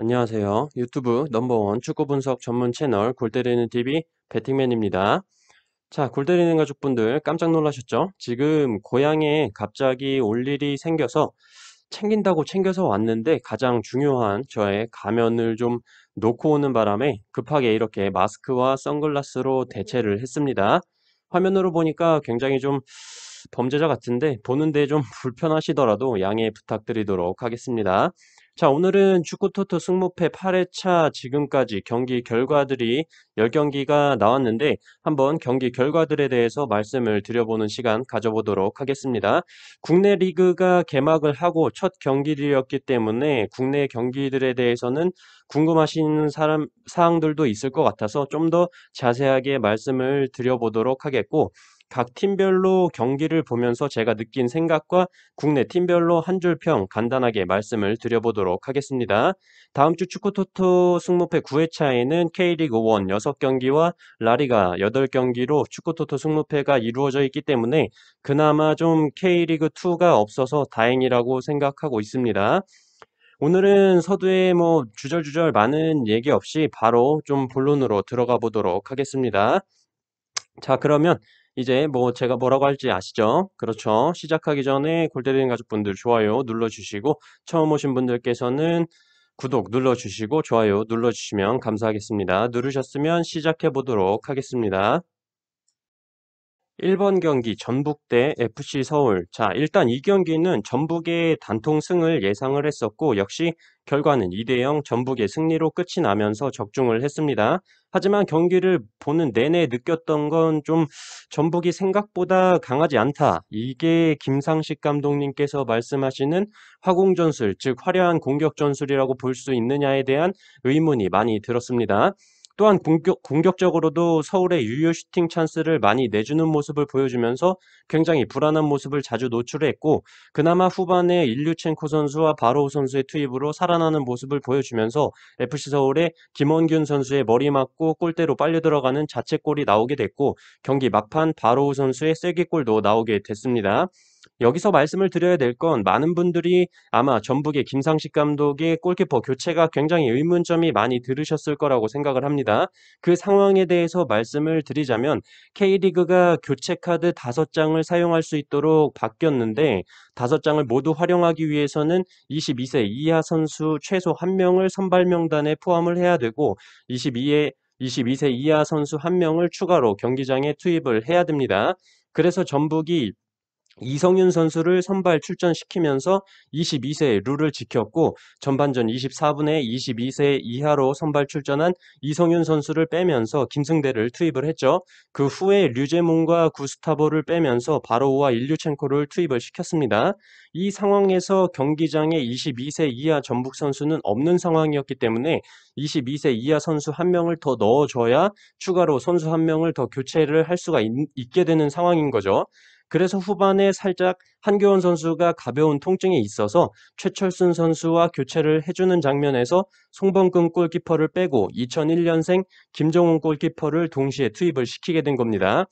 안녕하세요. 유튜브 넘버원 축구 분석 전문 채널 골 때리는 TV 배팅맨입니다. 자, 골 때리는 가족분들 깜짝 놀라셨죠? 지금 고향에 갑자기 올 일이 생겨서 챙긴다고 챙겨서 왔는데 가장 중요한 저의 가면을 좀 놓고 오는 바람에 급하게 이렇게 마스크와 선글라스로 대체를 했습니다. 화면으로 보니까 굉장히 좀 범죄자 같은데 보는데 좀 불편하시더라도 양해 부탁드리도록 하겠습니다. 자, 오늘은 축구 토토 승무패 8회차 지금까지 경기 결과들이 10경기가 나왔는데 한번 경기 결과들에 대해서 말씀을 드려보는 시간 가져보도록 하겠습니다. 국내 리그가 개막을 하고 첫 경기들이었기 때문에 국내 경기들에 대해서는 궁금하신 사항들도 있을 것 같아서 좀 더 자세하게 말씀을 드려보도록 하겠고, 각 팀별로 경기를 보면서 제가 느낀 생각과 국내 팀별로 한 줄 평 간단하게 말씀을 드려보도록 하겠습니다. 다음 주 축구 토토 승무패 9회차에는 K리그 1 6경기와 라리가 8경기로 축구 토토 승무패가 이루어져 있기 때문에 그나마 좀 K리그 2가 없어서 다행이라고 생각하고 있습니다. 오늘은 서두에 뭐 주절주절 많은 얘기 없이 바로 좀 본론으로 들어가 보도록 하겠습니다. 자, 그러면 이제 뭐 제가 뭐라고 할지 아시죠? 그렇죠. 시작하기 전에 골 때리는 가족분들 좋아요 눌러주시고, 처음 오신 분들께서는 구독 눌러주시고 좋아요 눌러주시면 감사하겠습니다. 누르셨으면 시작해 보도록 하겠습니다. 1번 경기 전북 대 FC 서울. 자, 일단 이 경기는 전북의 단통 승을 예상을 했었고 역시 결과는 2대0 전북의 승리로 끝이 나면서 적중을 했습니다. 하지만 경기를 보는 내내 느꼈던 건 좀 전북이 생각보다 강하지 않다. 이게 김상식 감독님께서 말씀하시는 화공전술, 즉 화려한 공격 전술이라고 볼 수 있느냐에 대한 의문이 많이 들었습니다. 또한 공격적으로도 서울의 유효 슈팅 찬스를 많이 내주는 모습을 보여주면서 굉장히 불안한 모습을 자주 노출했고, 그나마 후반에 일류첸코 선수와 바로우 선수의 투입으로 살아나는 모습을 보여주면서 FC 서울의 김원균 선수의 머리 맞고 골대로 빨려 들어가는 자책골이 나오게 됐고, 경기 막판 바로우 선수의 쐐기골도 나오게 됐습니다. 여기서 말씀을 드려야 될 건 많은 분들이 아마 전북의 김상식 감독의 골키퍼 교체가 굉장히 의문점이 많이 들으셨을 거라고 생각을 합니다. 그 상황에 대해서 말씀을 드리자면 K리그가 교체 카드 5장을 사용할 수 있도록 바뀌었는데 5장을 모두 활용하기 위해서는 22세 이하 선수 최소 1명을 선발 명단에 포함을 해야 되고 22세 이하 선수 1명을 추가로 경기장에 투입을 해야 됩니다. 그래서 전북이 이성윤 선수를 선발 출전시키면서 22세 룰을 지켰고 전반전 24분에 22세 이하로 선발 출전한 이성윤 선수를 빼면서 김승대를 투입을 했죠. 그 후에 류제몽과 구스타보를 빼면서 바로우와 일류첸코를 투입을 시켰습니다. 이 상황에서 경기장에 22세 이하 전북 선수는 없는 상황이었기 때문에 22세 이하 선수 1명을 더 넣어줘야 추가로 선수 1명을 더 교체를 할 수가 있게 되는 상황인 거죠. 그래서 후반에 살짝 한교원 선수가 가벼운 통증이 있어서 최철순 선수와 교체를 해주는 장면에서 송범근 골키퍼를 빼고 2001년생 김정훈 골키퍼를 동시에 투입을 시키게 된 겁니다.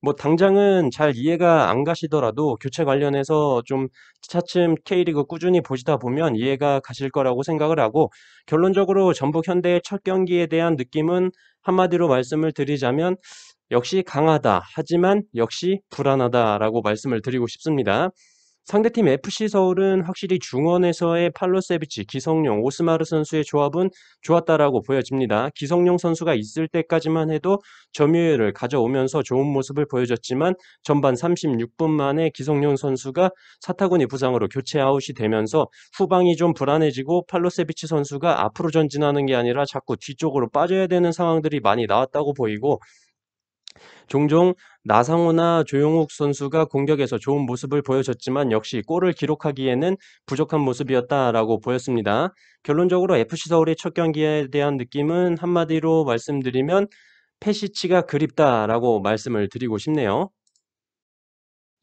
뭐 당장은 잘 이해가 안 가시더라도 교체 관련해서 좀 차츰 K리그 꾸준히 보시다 보면 이해가 가실 거라고 생각을 하고, 결론적으로 전북 현대의 첫 경기에 대한 느낌은 한마디로 말씀을 드리자면 역시 강하다. 하지만 역시 불안하다라고 말씀을 드리고 싶습니다. 상대팀 FC 서울은 확실히 중원에서의 팔로세비치, 기성용, 오스마르 선수의 조합은 좋았다라고 보여집니다. 기성용 선수가 있을 때까지만 해도 점유율을 가져오면서 좋은 모습을 보여줬지만 전반 36분 만에 기성용 선수가 사타구니 부상으로 교체 아웃이 되면서 후방이 좀 불안해지고 팔로세비치 선수가 앞으로 전진하는 게 아니라 자꾸 뒤쪽으로 빠져야 되는 상황들이 많이 나왔다고 보이고, 종종 나상호나 조용욱 선수가 공격에서 좋은 모습을 보여줬지만 역시 골을 기록하기에는 부족한 모습이었다라고 보였습니다. 결론적으로 FC 서울의 첫 경기에 대한 느낌은 한마디로 말씀드리면 페시치가 그립다라고 말씀을 드리고 싶네요.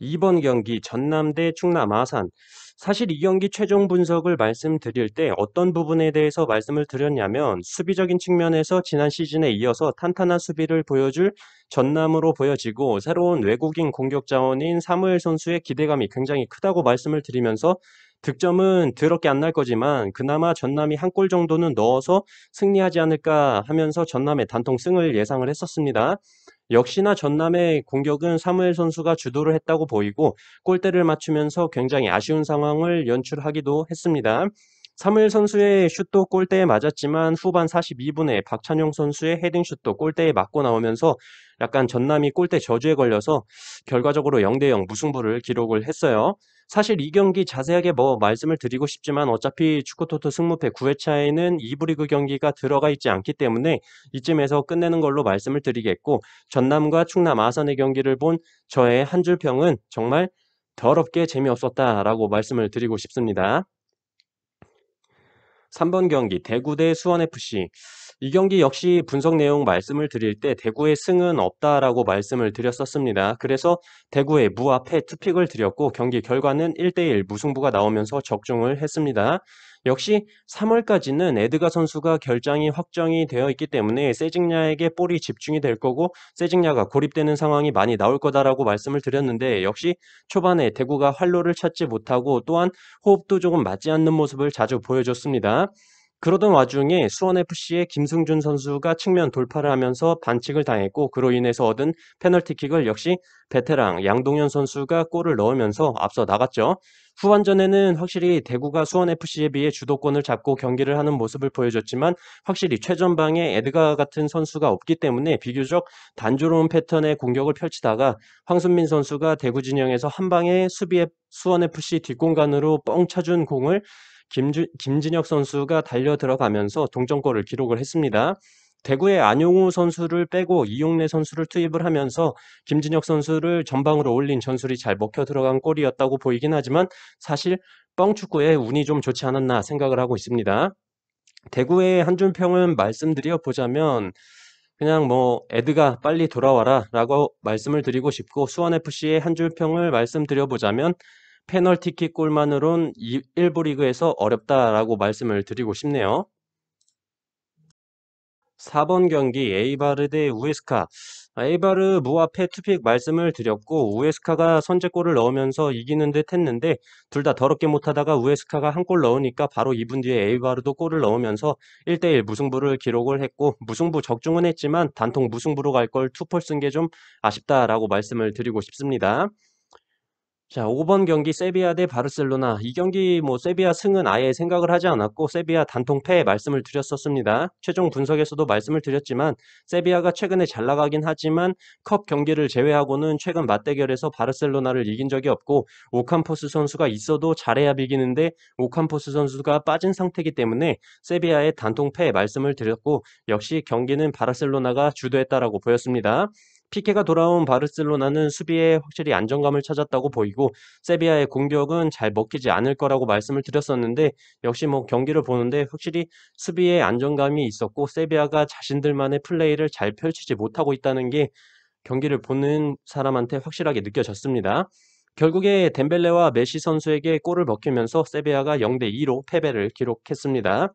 2번 경기 전남 대 충남 아산. 사실 이 경기 최종 분석을 말씀드릴 때 어떤 부분에 대해서 말씀을 드렸냐면 수비적인 측면에서 지난 시즌에 이어서 탄탄한 수비를 보여줄 전남으로 보여지고 새로운 외국인 공격 자원인 사무엘 선수의 기대감이 굉장히 크다고 말씀을 드리면서 득점은 더럽게 안 날 거지만 그나마 전남이 한 골 정도는 넣어서 승리하지 않을까 하면서 전남의 단통 승을 예상을 했었습니다. 역시나 전남의 공격은 사무엘 선수가 주도를 했다고 보이고 골대를 맞추면서 굉장히 아쉬운 상황을 연출하기도 했습니다. 사무엘 선수의 슛도 골대에 맞았지만 후반 42분에 박찬용 선수의 헤딩 슛도 골대에 맞고 나오면서 약간 전남이 골대 저주에 걸려서 결과적으로 0대0 무승부를 기록을 했어요. 사실 이 경기 자세하게 뭐 말씀을 드리고 싶지만 어차피 축구토토 승무패 9회차에는 2부 리그 경기가 들어가 있지 않기 때문에 이쯤에서 끝내는 걸로 말씀을 드리겠고, 전남과 충남 아산의 경기를 본 저의 한 줄 평은 정말 더럽게 재미없었다라고 말씀을 드리고 싶습니다. 3번 경기 대구 대 수원FC. 이 경기 역시 분석 내용 말씀을 드릴 때 대구의 승은 없다라고 말씀을 드렸었습니다. 그래서 대구의 무앞에 투픽을 드렸고 경기 결과는 1대1 무승부가 나오면서 적중을 했습니다. 역시 3월까지는 에드가 선수가 결장이 확정이 되어 있기 때문에 세징야에게 볼이 집중이 될 거고 세징야가 고립되는 상황이 많이 나올 거다라고 말씀을 드렸는데, 역시 초반에 대구가 활로를 찾지 못하고 또한 호흡도 조금 맞지 않는 모습을 자주 보여줬습니다. 그러던 와중에 수원FC의 김승준 선수가 측면 돌파를 하면서 반칙을 당했고 그로 인해서 얻은 페널티킥을 역시 베테랑 양동현 선수가 골을 넣으면서 앞서 나갔죠. 후반전에는 확실히 대구가 수원FC에 비해 주도권을 잡고 경기를 하는 모습을 보여줬지만 확실히 최전방에 에드가 같은 선수가 없기 때문에 비교적 단조로운 패턴의 공격을 펼치다가 황순민 선수가 대구 진영에서 한 방에 수비에 수원FC 뒷공간으로 뻥 차준 공을 김진혁 선수가 달려 들어가면서 동점골을 기록을 했습니다. 대구의 안용우 선수를 빼고 이용래 선수를 투입을 하면서 김진혁 선수를 전방으로 올린 전술이 잘 먹혀 들어간 골이었다고 보이긴 하지만 사실 뻥축구에 운이 좀 좋지 않았나 생각을 하고 있습니다. 대구의 한 줄 평은 말씀드려 보자면 그냥 뭐 에드가 빨리 돌아와라 라고 말씀을 드리고 싶고, 수원FC의 한 줄 평을 말씀드려 보자면 페널티킥 골만으론 1부 리그에서 어렵다라고 말씀을 드리고 싶네요. 4번 경기 에이바르 대 우에스카. 에이바르 무앞에 투픽 말씀을 드렸고 우에스카가 선제골을 넣으면서 이기는 듯 했는데 둘 다 더럽게 못하다가 우에스카가 한 골 넣으니까 바로 2분 뒤에 에이바르도 골을 넣으면서 1대1 무승부를 기록을 했고, 무승부 적중은 했지만 단통 무승부로 갈 걸 투폴 쓴 게 좀 아쉽다라고 말씀을 드리고 싶습니다. 자, 5번 경기 세비야 대 바르셀로나. 이 경기 뭐 세비야 승은 아예 생각을 하지 않았고 세비야 단통 패 말씀을 드렸었습니다. 최종 분석에서도 말씀을 드렸지만 세비야가 최근에 잘 나가긴 하지만 컵 경기를 제외하고는 최근 맞대결에서 바르셀로나를 이긴 적이 없고 오캄포스 선수가 있어도 잘해야 비기는데 오캄포스 선수가 빠진 상태이기 때문에 세비야의 단통 패 말씀을 드렸고 역시 경기는 바르셀로나가 주도했다라고 보였습니다. 피케가 돌아온 바르셀로나는 수비에 확실히 안정감을 찾았다고 보이고 세비야의 공격은 잘 먹히지 않을 거라고 말씀을 드렸었는데 역시 뭐 경기를 보는데 확실히 수비에 안정감이 있었고 세비야가 자신들만의 플레이를 잘 펼치지 못하고 있다는 게 경기를 보는 사람한테 확실하게 느껴졌습니다. 결국에 덴벨레와 메시 선수에게 골을 먹히면서 세비야가 0대2로 패배를 기록했습니다.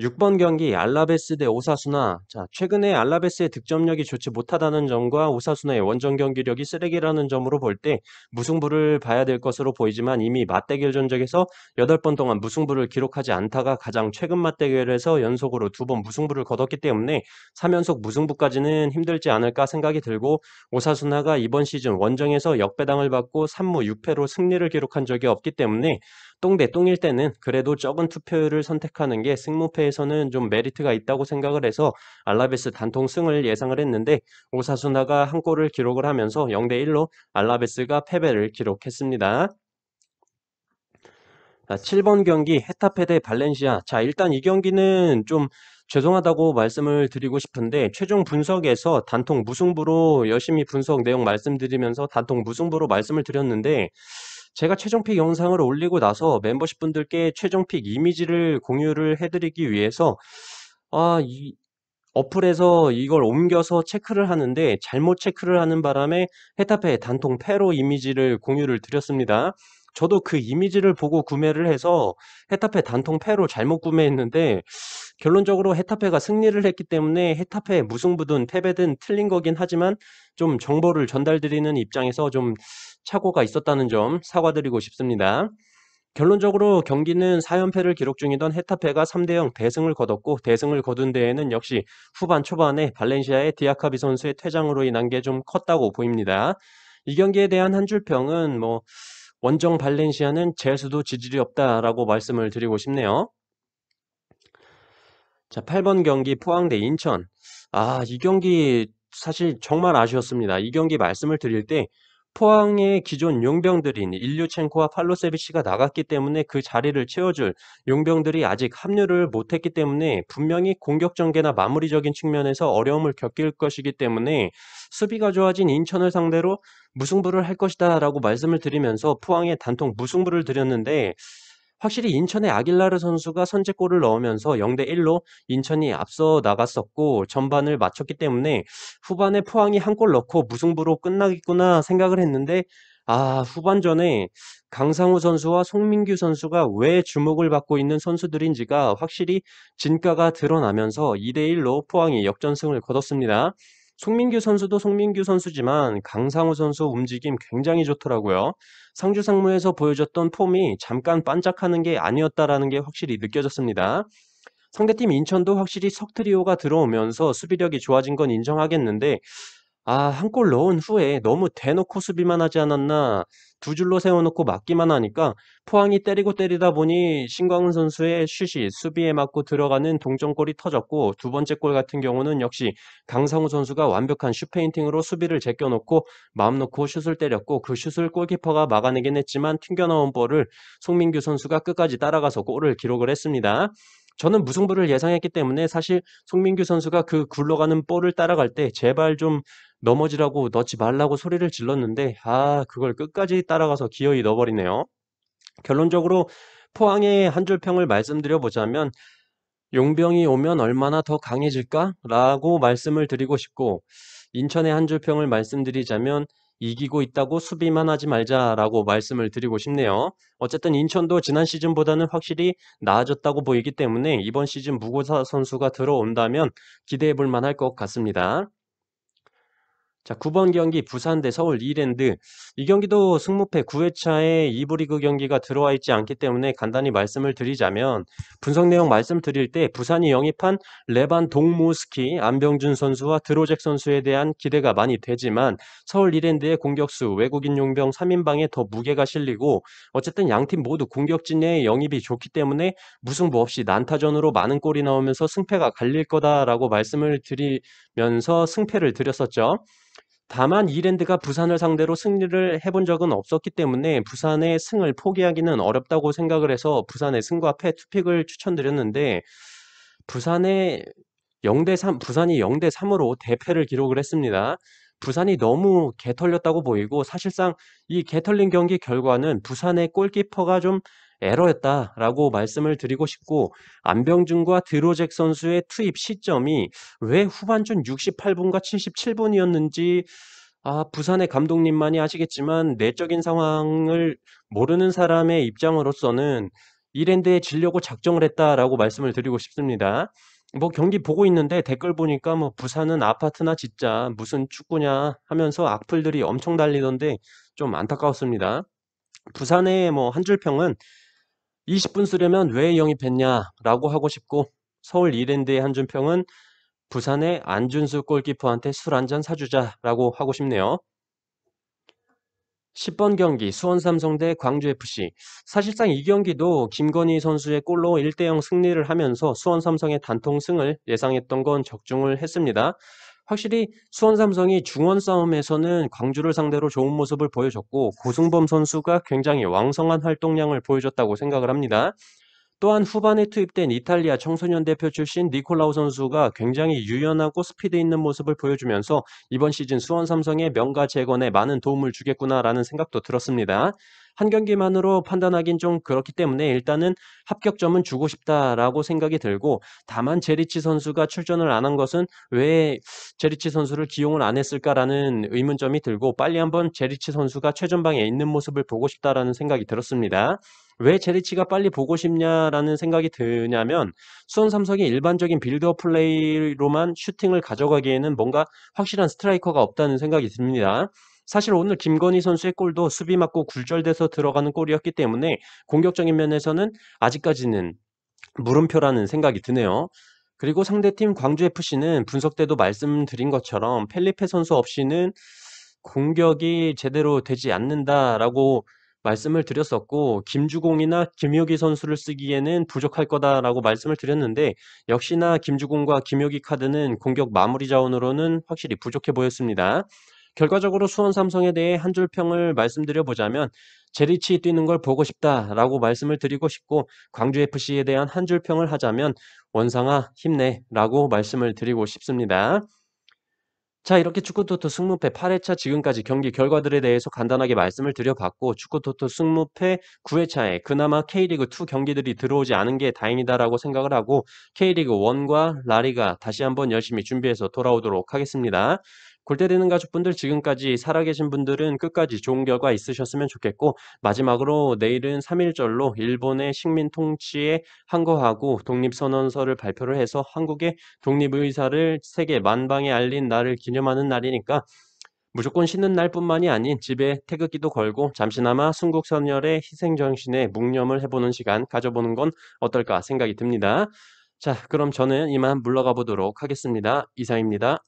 6번 경기 알라베스 대 오사수나. 자, 최근에 알라베스의 득점력이 좋지 못하다는 점과 오사수나의 원정 경기력이 쓰레기라는 점으로 볼 때 무승부를 봐야 될 것으로 보이지만 이미 맞대결 전적에서 8번 동안 무승부를 기록하지 않다가 가장 최근 맞대결에서 연속으로 2번 무승부를 거뒀기 때문에 3연속 무승부까지는 힘들지 않을까 생각이 들고, 오사수나가 이번 시즌 원정에서 역배당을 받고 3무 6패로 승리를 기록한 적이 없기 때문에 똥대 똥일 때는 그래도 적은 투표율을 선택하는 게 승무패에서는 좀 메리트가 있다고 생각을 해서 알라베스 단통 승을 예상을 했는데 오사수나가 한 골을 기록을 하면서 0대1로 알라베스가 패배를 기록했습니다. 7번 경기 헤타페 대 발렌시아. 자, 일단 이 경기는 좀 죄송하다고 말씀을 드리고 싶은데 최종 분석에서 단통 무승부로 열심히 분석 내용 말씀드리면서 단통 무승부로 말씀을 드렸는데 제가 최종픽 영상을 올리고 나서 멤버십 분들께 최종픽 이미지를 공유를 해드리기 위해서 이 어플에서 이걸 옮겨서 체크를 하는데 잘못 체크를 하는 바람에 헤타페 단통 패로 이미지를 공유를 드렸습니다. 저도 그 이미지를 보고 구매를 해서 헤타페 단통 패로 잘못 구매했는데 결론적으로 헤타페가 승리를 했기 때문에 헤타페 무승부든 패배든 틀린 거긴 하지만 좀 정보를 전달드리는 입장에서 좀 착오가 있었다는 점 사과드리고 싶습니다. 결론적으로 경기는 4연패를 기록 중이던 헤타페가 3대0 대승을 거뒀고 대승을 거둔 데에는 역시 후반 초반에 발렌시아의 디아카비 선수의 퇴장으로 인한 게 좀 컸다고 보입니다. 이 경기에 대한 한 줄 평은 원정 발렌시아는 재수도 지질이 없다라고 말씀을 드리고 싶네요. 자, 8번 경기 포항 대 인천. 이 경기 사실 정말 아쉬웠습니다. 이 경기 말씀을 드릴 때 포항의 기존 용병들인 일류첸코와 팔로세비치가 나갔기 때문에 그 자리를 채워줄 용병들이 아직 합류를 못했기 때문에 분명히 공격 전개나 마무리적인 측면에서 어려움을 겪을 것이기 때문에 수비가 좋아진 인천을 상대로 무승부를 할 것이다 라고 말씀을 드리면서 포항에 단통 무승부를 드렸는데 확실히 인천의 아길라르 선수가 선제골을 넣으면서 0대1로 인천이 앞서 나갔었고 전반을 마쳤기 때문에 후반에 포항이 한 골 넣고 무승부로 끝나겠구나 생각을 했는데 후반전에 강상우 선수와 송민규 선수가 왜 주목을 받고 있는 선수들인지가 확실히 진가가 드러나면서 2대1로 포항이 역전승을 거뒀습니다. 송민규 선수도 송민규 선수지만 강상우 선수 움직임 굉장히 좋더라고요. 상주 상무에서 보여줬던 폼이 잠깐 반짝하는 게 아니었다라는 게 확실히 느껴졌습니다. 상대팀 인천도 확실히 석트리오가 들어오면서 수비력이 좋아진 건 인정하겠는데 한 골 넣은 후에 너무 대놓고 수비만 하지 않았나 두 줄로 세워놓고 막기만 하니까 포항이 때리고 때리다 보니 신광훈 선수의 슛이 수비에 맞고 들어가는 동점골이 터졌고 두 번째 골 같은 경우는 역시 강상우 선수가 완벽한 슛 페인팅으로 수비를 제껴놓고 마음 놓고 슛을 때렸고 그 슛을 골키퍼가 막아내긴 했지만 튕겨나온 볼을 송민규 선수가 끝까지 따라가서 골을 기록을 했습니다. 저는 무승부를 예상했기 때문에 사실 송민규 선수가 그 굴러가는 볼을 따라갈 때 제발 좀 넘어지라고 넣지 말라고 소리를 질렀는데 그걸 끝까지 따라가서 기어이 넣어버리네요. 결론적으로 포항의 한 줄 평을 말씀드려 보자면 용병이 오면 얼마나 더 강해질까라고 말씀을 드리고 싶고 인천의 한 줄 평을 말씀드리자면 이기고 있다고 수비만 하지 말자라고 말씀을 드리고 싶네요. 어쨌든 인천도 지난 시즌보다는 확실히 나아졌다고 보이기 때문에 이번 시즌 무고사 선수가 들어온다면 기대해 볼 만할 것 같습니다. 자, 9번 경기 부산 대 서울 이랜드. 이 경기도 승무패 9회차에 2부 리그 경기가 들어와 있지 않기 때문에 간단히 말씀을 드리자면 분석 내용 말씀드릴 때 부산이 영입한 레반 동무스키, 안병준 선수와 드로잭 선수에 대한 기대가 많이 되지만 서울 이랜드의 공격수 외국인 용병 3인방에 더 무게가 실리고 어쨌든 양팀 모두 공격진의 영입이 좋기 때문에 무승부 없이 난타전으로 많은 골이 나오면서 승패가 갈릴 거다라고 말씀을 드리면서 승패를 드렸었죠. 다만 이랜드가 부산을 상대로 승리를 해본 적은 없었기 때문에 부산의 승을 포기하기는 어렵다고 생각을 해서 부산의 승과 패 투픽을 추천드렸는데 부산의 0대3, 부산이 0대3으로 대패를 기록을 했습니다. 부산이 너무 개털렸다고 보이고 사실상 이 개털린 경기 결과는 부산의 골키퍼가 좀 에러였다라고 말씀을 드리고 싶고 안병준과 드로잭 선수의 투입 시점이 왜 후반전 68분과 77분이었는지 부산의 감독님만이 아시겠지만 내적인 상황을 모르는 사람의 입장으로서는 이랜드에 지려고 작정을 했다라고 말씀을 드리고 싶습니다. 경기 보고 있는데 댓글 보니까 부산은 아파트나 짓자 무슨 축구냐 하면서 악플들이 엄청 달리던데 좀 안타까웠습니다. 부산의 한 줄 평은 20분 쓰려면 왜 영입했냐라고 하고 싶고 서울 이랜드의 한 줄 평은 부산의 안준수 골키퍼한테 술 한잔 사주자라고 하고 싶네요. 10번 경기 수원 삼성 대 광주 FC. 사실상 이 경기도 김건희 선수의 골로 1대0 승리를 하면서 수원 삼성의 단통 승을 예상했던 건 적중을 했습니다. 확실히 수원 삼성이 중원 싸움에서는 광주를 상대로 좋은 모습을 보여줬고 고승범 선수가 굉장히 왕성한 활동량을 보여줬다고 생각을 합니다. 또한 후반에 투입된 이탈리아 청소년 대표 출신 니콜라우 선수가 굉장히 유연하고 스피드 있는 모습을 보여주면서 이번 시즌 수원 삼성의 명가 재건에 많은 도움을 주겠구나라는 생각도 들었습니다. 한 경기만으로 판단하긴 좀 그렇기 때문에 일단은 '합격점은 주고 싶다.'라고 생각이 들고, 다만 제리치 선수가 출전을 안 한 것은 '왜 제리치 선수를 기용을 안 했을까?'라는 의문점이 들고, 빨리 한번 제리치 선수가 최전방에 있는 모습을 보고 싶다라는 생각이 들었습니다. 왜 제리치가 빨리 보고 싶냐라는 생각이 드냐면, 수원 삼성이 일반적인 빌드업 플레이로만 슈팅을 가져가기에는 뭔가 확실한 스트라이커가 없다는 생각이 듭니다. 사실 오늘 김건희 선수의 골도 수비 맞고 굴절돼서 들어가는 골이었기 때문에 공격적인 면에서는 아직까지는 물음표라는 생각이 드네요. 그리고 상대팀 광주FC는 분석 때도 말씀드린 것처럼 펠리페 선수 없이는 공격이 제대로 되지 않는다라고 말씀을 드렸었고, 김주공이나 김효기 선수를 쓰기에는 부족할 거다라고 말씀을 드렸는데, 역시나 김주공과 김효기 카드는 공격 마무리 자원으로는 확실히 부족해 보였습니다. 결과적으로 수원 삼성에 대해 한 줄 평을 말씀드려 보자면, 제리치 뛰는 걸 보고 싶다라고 말씀을 드리고 싶고, 광주FC에 대한 한 줄 평을 하자면 원상아 힘내라고 말씀을 드리고 싶습니다. 자, 이렇게 축구토토 승무패 8회차 지금까지 경기 결과들에 대해서 간단하게 말씀을 드려봤고, 축구토토 승무패 9회차에 그나마 K리그2 경기들이 들어오지 않은 게 다행이다라고 생각을 하고, K리그1과 라리가 다시 한번 열심히 준비해서 돌아오도록 하겠습니다. 골때리는 가족분들, 지금까지 살아계신 분들은 끝까지 좋은 결과 있으셨으면 좋겠고, 마지막으로 내일은 3.1절로 일본의 식민 통치에 항거하고 독립선언서를 발표를 해서 한국의 독립의사를 세계 만방에 알린 날을 기념하는 날이니까, 무조건 쉬는 날뿐만이 아닌 집에 태극기도 걸고 잠시나마 순국선열의 희생정신에 묵념을 해보는 시간 가져보는 건 어떨까 생각이 듭니다. 자, 그럼 저는 이만 물러가 보도록 하겠습니다. 이상입니다.